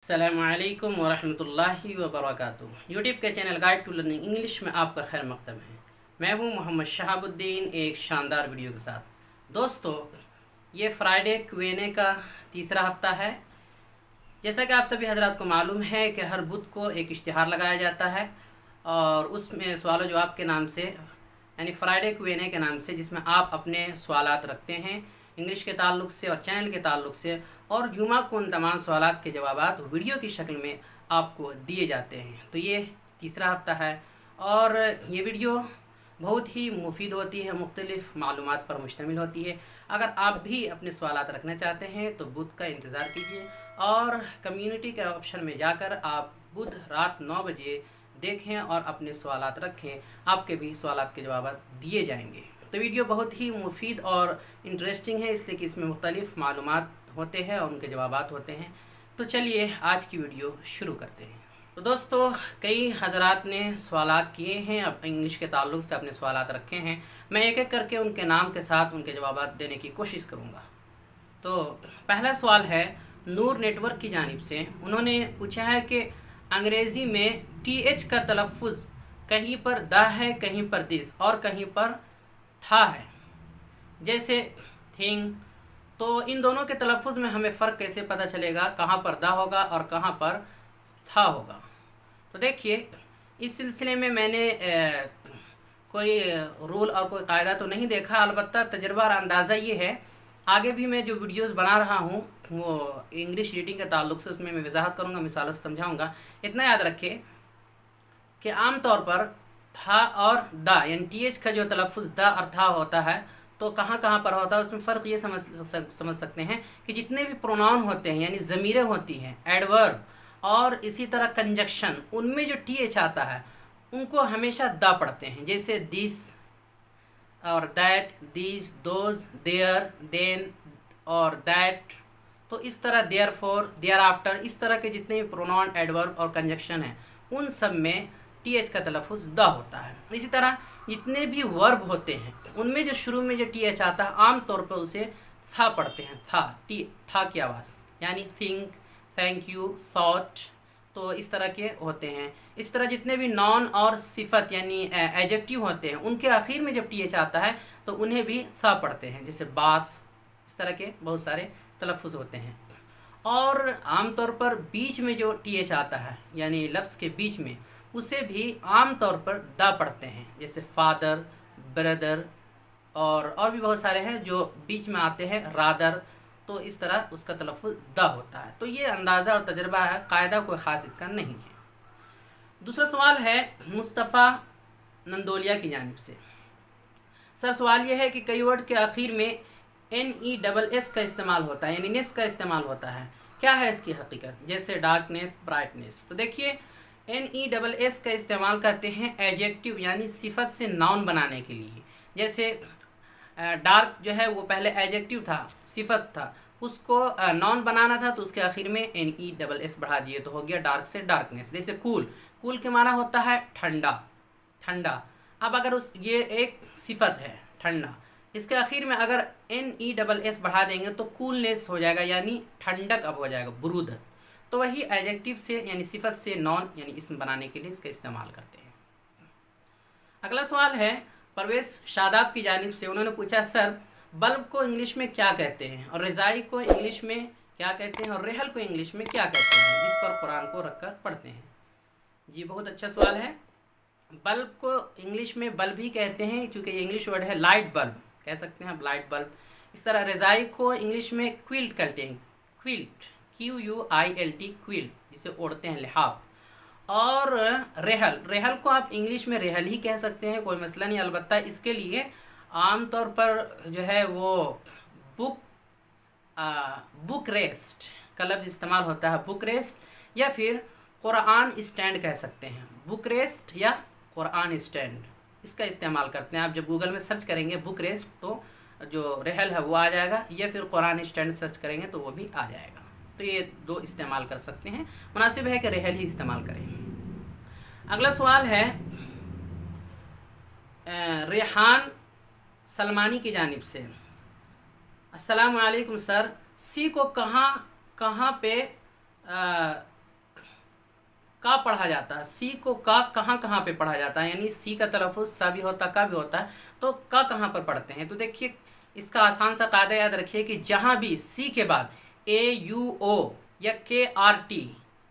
अस्सलामुअलैकुम वरहमतुल्लाहि वबरकातुहू। यूट्यूब के channel guide to learning English में आपका खैर मकदम है। मैं हूं मोहम्मद शहाबुद्दीन एक शानदार वीडियो के साथ। दोस्तों, ये फ्राइडे क्यूएनए का तीसरा हफ्ता है। जैसा कि आप सभी हजरात को मालूम है कि हर बुध को एक इश्तिहार लगाया जाता है और उसमें सवाल जवाब के नाम से यानी फ्राइडे क्यूएनए के नाम से, जिसमें आप अपने सवालात रखते हैं इंग्लिश के ताल्लुक़ से और चैनल के ताल्लुक़ से, और जुमा को उन तमाम सवालात के जवाबात वीडियो की शक्ल में आपको दिए जाते हैं। तो ये तीसरा हफ्ता है और ये वीडियो बहुत ही मुफीद होती है, मुख्तलिफ़ मालूमात पर मुश्तमिल होती है। अगर आप भी अपने सवालात रखना चाहते हैं तो बुध का इंतज़ार कीजिए और कम्युनिटी के ऑप्शन में जाकर आप बुध रात 9 बजे देखें और अपने सवालात रखें। आपके भी सवालात के जवाबात दिए जाएंगे। तो वीडियो बहुत ही मुफीद और इंटरेस्टिंग है, इसलिए कि इसमें मुख्तलिफ़ मालूमात होते हैं और उनके जवाबात होते हैं। तो चलिए आज की वीडियो शुरू करते हैं। तो दोस्तों, कई हजरात ने सवालात किए हैं, अब इंग्लिश के ताल्लुक़ से अपने सवालात रखे हैं। मैं एक एक करके उनके नाम के साथ उनके जवाबात देने की कोशिश करूँगा। तो पहला सवाल है नूर नेटवर्क की जानिब से। उन्होंने पूछा है कि अंग्रेज़ी में TH का तलफ़ुज़ कहीं पर द है, कहीं पर दिस और कहीं पर था है, जैसे थिंग। तो इन दोनों के तलफ़ुज़ में हमें फ़र्क कैसे पता चलेगा, कहाँ पर दा होगा और कहाँ पर था होगा। तो देखिए, इस सिलसिले में मैंने कोई रूल और कोई कायदा तो नहीं देखा, अलबत्ता तजर्बा और अंदाज़ा ये है। आगे भी मैं जो वीडियोस बना रहा हूँ वो इंग्लिश रीडिंग के ताल्लुक़ से, उसमें मैं वजाहत करूँगा, मिसालों से समझाऊँगा। इतना याद रखें कि आम तौर पर था और दा यानी TH का जो तलफ़ुज़ दा और था होता है, तो कहाँ कहाँ पर होता है उसमें फ़र्क ये समझ सकते हैं कि जितने भी प्रोनाउन होते हैं यानी ज़मीरें होती हैं, एडवर्ब और इसी तरह कंजक्शन, उनमें जो TH आता है उनको हमेशा दा पढ़ते हैं। जैसे दिस और that, this, those, there, then और दैट। तो इस तरह देयर फोर, देयर आफ्टर, इस तरह के जितने भी प्रोनाउन, एडवर्ब और कंजक्शन हैं उन सब में TH का तलफ़ुज़ दा होता है। इसी तरह जितने भी वर्ब होते हैं उनमें जो शुरू में जो TH आता है आम तौर पर उसे था पढ़ते हैं। था की आवाज़, यानी थिंक, थैंक यू, थॉट। तो इस तरह के होते हैं। इस तरह जितने भी नॉन और सिफत यानी एडजेक्टिव होते हैं उनके आखिर में जब TH आता है तो उन्हें भी था पढ़ते हैं, जैसे बाथ। इस तरह के बहुत सारे तलफ़ुज़ होते हैं। और आमतौर पर बीच में जो TH आता है यानी लफ्ज़ के बीच में, उसे भी आम तौर पर दा पढ़ते हैं, जैसे फादर, ब्रदर और भी बहुत सारे हैं जो बीच में आते हैं, रादर। तो इस तरह उसका तलफ़ुज़ दा होता है। तो ये अंदाज़ा और तजर्बा है, कायदा कोई ख़ास इसका नहीं है। दूसरा सवाल है मुस्तफ़ा नंदोलिया की जानिब से। सर, सवाल ये है कि कई वर्ड के आखिर में NESS का इस्तेमाल होता है यानी नेस का इस्तेमाल होता है, क्या है इसकी हकीकत? जैसे डार्कनेस, ब्राइटनेस। तो देखिए, NESS का इस्तेमाल करते हैं एडजेक्टिव यानी सिफत से नाउन बनाने के लिए। जैसे डार्क जो है वो पहले एडजेक्टिव था, सिफत था, उसको नाउन बनाना था तो उसके आखिर में NESS बढ़ा दिए तो हो गया डार्क से डार्कनेस। जैसे कूल, कूल के माना होता है ठंडा, ठंडा। अब अगर ये एक सिफत है ठंडा, इसके आखिर में अगर NESS बढ़ा देंगे तो कूलनेस हो जाएगा यानी ठंडक अब हो जाएगा, बुरूदत। तो वही एडजेक्टिव से यानी सिफत से नॉन यानी इसम बनाने के लिए इसका इस्तेमाल करते हैं। अगला सवाल है परवेज़ शादाब की जानिब से। उन्होंने पूछा, सर बल्ब को इंग्लिश में क्या कहते हैं और रज़ाई को इंग्लिश में क्या कहते हैं और रेहल को इंग्लिश में क्या कहते हैं, जिस पर कुरान को रखकर पढ़ते हैं? जी, बहुत अच्छा सवाल है। बल्ब को इंग्लिश में बल्ब ही कहते हैं, चूँकि ये इंग्लिश वर्ड है, लाइट बल्ब कह सकते हैं आप, लाइट बल्ब। इस तरह रज़ाई को इंग्लिश में क्विल्ट कहते हैं, क्विल्ट, QUILT, क्विल्ट, जिसे ओढ़ते हैं, लिहाफ। और रेहल, रेहल को आप इंग्लिश में रेहल ही कह सकते हैं, कोई मसला नहीं। अलबत्ता इसके लिए आम तौर पर जो है वो बुक रेस्ट का लफ्ज़ इस्तेमाल होता है, बुक रेस्ट, या फिर कुरान स्टैंड कह सकते हैं। बुक रेस्ट या कुरान स्टैंड, इसका इस्तेमाल करते हैं। आप जब गूगल में सर्च करेंगे बुक रेस्ट तो जो रेहल है वो आ जाएगा, या फिर कुरान स्टैंड सर्च करेंगे तो वो भी आ जाएगा। तो ये दो इस्तेमाल कर सकते हैं, मुनासिब है कि रेहल ही इस्तेमाल करें। अगला सवाल है रेहान सलमानी की जानिब से। अस्सलाम वालेकुम सर, सी को कहाँ पे का पढ़ा जाता है, सी को का कहाँ कहाँ पे पढ़ा जाता है, यानी सी का तलफ़ुज़ सा भी होता है, का भी होता है, तो का कहाँ पर पढ़ते हैं। तो देखिए इसका आसान सा कायदा याद रखिए कि जहाँ भी सी के बाद ए यू ओ या के आर टी,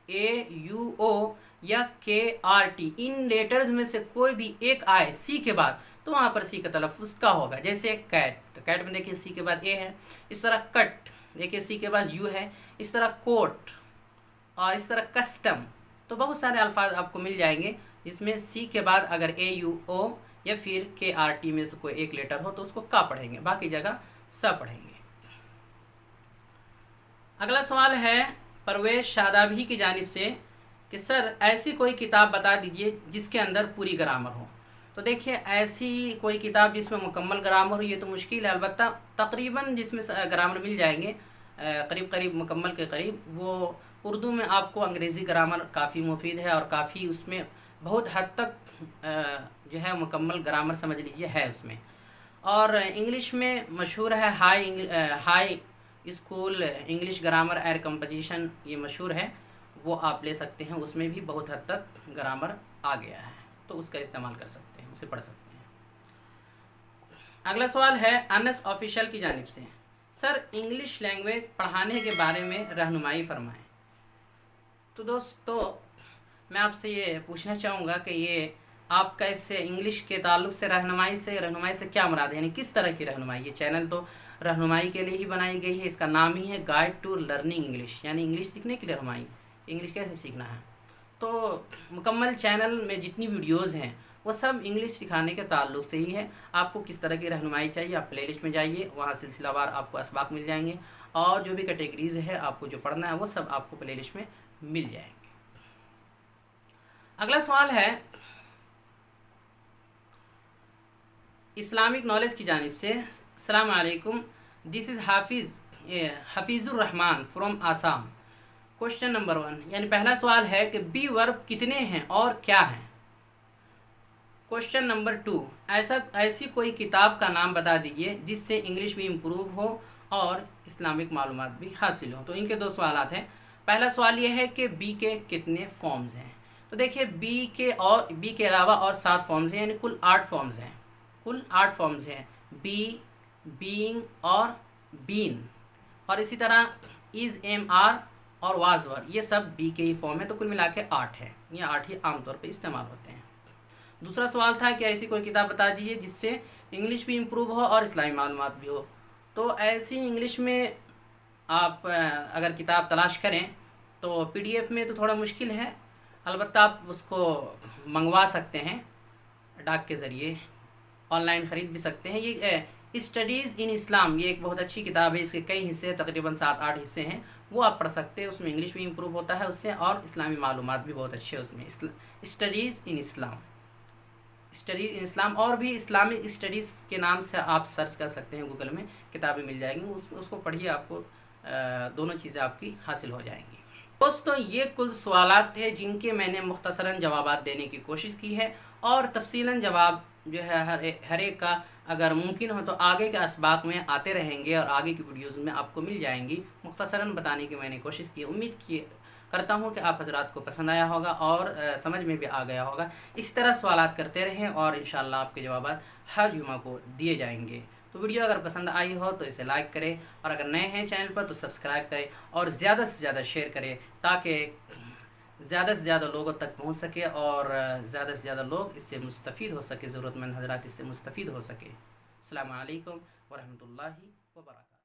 ए यू ओ या के आर टी, इन लेटर्स में से कोई भी एक आए सी के बाद, तो वहाँ पर सी का तलफ़ुज़ का होगा। जैसे कैट, तो कैट में देखिए सी के बाद ए है। इस तरह कट, देखिए सी के बाद यू है। इस तरह कोट और इस तरह कस्टम, तो बहुत सारे अल्फाज आपको मिल जाएंगे जिसमें सी के बाद अगर ए यू ओ या फिर के आर टी में से कोई एक लेटर हो तो उसको का पढ़ेंगे, बाकी जगह सा पढ़ेंगे। अगला सवाल है परवेज शादाबी की जानिब से कि सर ऐसी कोई किताब बता दीजिए जिसके अंदर पूरी ग्रामर हो। तो देखिए ऐसी कोई किताब जिसमें मुकम्मल ग्रामर हो ये तो मुश्किल है, अलबत्ता तकरीबन जिसमें ग्रामर मिल जाएंगे करीब करीब मुकम्मल के करीब। वो उर्दू में आपको अंग्रेज़ी ग्रामर काफ़ी मुफीद है और काफ़ी उसमें बहुत हद तक जो है मुकम्मल ग्रामर समझ लीजिए है उसमें। और इंग्लिश में मशहूर है high school English grammar and composition, ये मशहूर है, वो आप ले सकते हैं। उसमें भी बहुत हद तक ग्रामर आ गया है, तो उसका इस्तेमाल कर सकते हैं, उसे पढ़ सकते हैं। अगला सवाल है अनस ऑफिशियल की जानिब से, सर इंग्लिश लैंग्वेज पढ़ाने के बारे में रहनुमाई फरमाएं। तो दोस्तों मैं आपसे ये पूछना चाहूँगा कि ये आप कैसे इंग्लिश के ताल्लुक़ से रहनुमाई से क्या मुराद है, यानी किस तरह की रहनुमाई। ये चैनल तो रहनुमाई के लिए ही बनाई गई है, इसका नाम ही है गाइड टू लर्निंग इंग्लिश, यानी इंग्लिश सीखने की रहनुमाई, इंग्लिश कैसे सीखना है। तो मुकम्मल चैनल में जितनी वीडियोज़ हैं वो सब इंग्लिश सिखाने के ताल्लुक़ से ही है। आपको किस तरह की रहनुमाई चाहिए आप प्लेलिस्ट में जाइए, वहाँ सिलसिलावार आपको असबाक मिल जाएंगे और जो भी कैटेगरीज़ है आपको जो पढ़ना है वो सब आपको प्लेलिस्ट में मिल जाएंगे। अगला सवाल है इस्लामिक नॉलेज की जानिब से, अस्सलाम वालेकुम, this is Hafizur Rahman from Assam. Question number 1, यानी पहला सवाल है कि बी वर्ब कितने हैं और क्या हैं। क्वेश्चन नंबर 2, ऐसी कोई किताब का नाम बता दीजिए जिससे इंग्लिश भी इम्प्रूव हो और इस्लामिक मालूमात भी हासिल हो। तो इनके दो सवाल हैं। पहला सवाल ये है कि बी के कितने फॉर्म्स हैं। तो देखिए बी के अलावा और 7 फॉर्म्स हैं, यानी कुल 8 फॉर्म्स हैं, कुल 8 फॉर्म्स हैं। बी, बीइंग और बीन, और इसी तरह इज़, एम, आर और वाज वर, ये सब बी के ही फॉर्म है। तो कुल मिला के 8 है, ये 8 ही आमतौर पे इस्तेमाल होते हैं। दूसरा सवाल था कि ऐसी कोई किताब बता दीजिए जिससे इंग्लिश भी इम्प्रूव हो और इस्लामी मालूमात भी हो। तो ऐसी इंग्लिश में आप अगर किताब तलाश करें तो PDF में तो थोड़ा मुश्किल है, अलबत्ता आप उसको मंगवा सकते हैं डाक के ज़रिए, ऑनलाइन ख़रीद भी सकते हैं। ये स्टडीज़ इन इस्लाम, ये एक बहुत अच्छी किताब है, इसके कई हिस्से तकरीबन 7-8 हिस्से हैं, वो आप पढ़ सकते हैं। उसमें इंग्लिश भी इम्प्रूव होता है उससे और इस्लामी मालूमात भी बहुत अच्छे हैं उसमें। स्टडीज़ इन इस्लाम और भी इस्लामिक स्टडीज़ के नाम से आप सर्च कर सकते हैं, गूगल में किताबें मिल जाएंगी, उसको पढ़िए, आपको दोनों चीज़ें आपकी हासिल हो जाएंगी। दोस्तों ये कुल सवालात थे जिनके मैंने मुख्तसरन जवाबात देने की कोशिश की है और तफसीलन जवाब जो है हर एक का अगर मुमकिन हो तो आगे के असबाक में आते रहेंगे और आगे की वीडियोज़ में आपको मिल जाएंगी। मुख्तसरन बताने की मैंने कोशिश की, उम्मीद करता हूँ कि आप हजरात को पसंद आया होगा और समझ में भी आ गया होगा। इस तरह सवालात करते रहें और इंशाअल्लाह आपके जवाबात हर जुमा को दिए जाएंगे। तो वीडियो अगर पसंद आई हो तो इसे लाइक करें और अगर नए हैं चैनल पर तो सब्सक्राइब करें और ज़्यादा से ज़्यादा शेयर करें ताकि ज़्यादा से ज़्यादा लोगों तक पहुंच सके और ज़्यादा से ज़्यादा लोग इससे मुस्तफ़ीद हो सके, ज़रूरतमंद हज़रात इससे मुस्तफ़ीद हो सके। अस्सलामु अलैकुम व रहमतुल्लाहि व बरकातहू।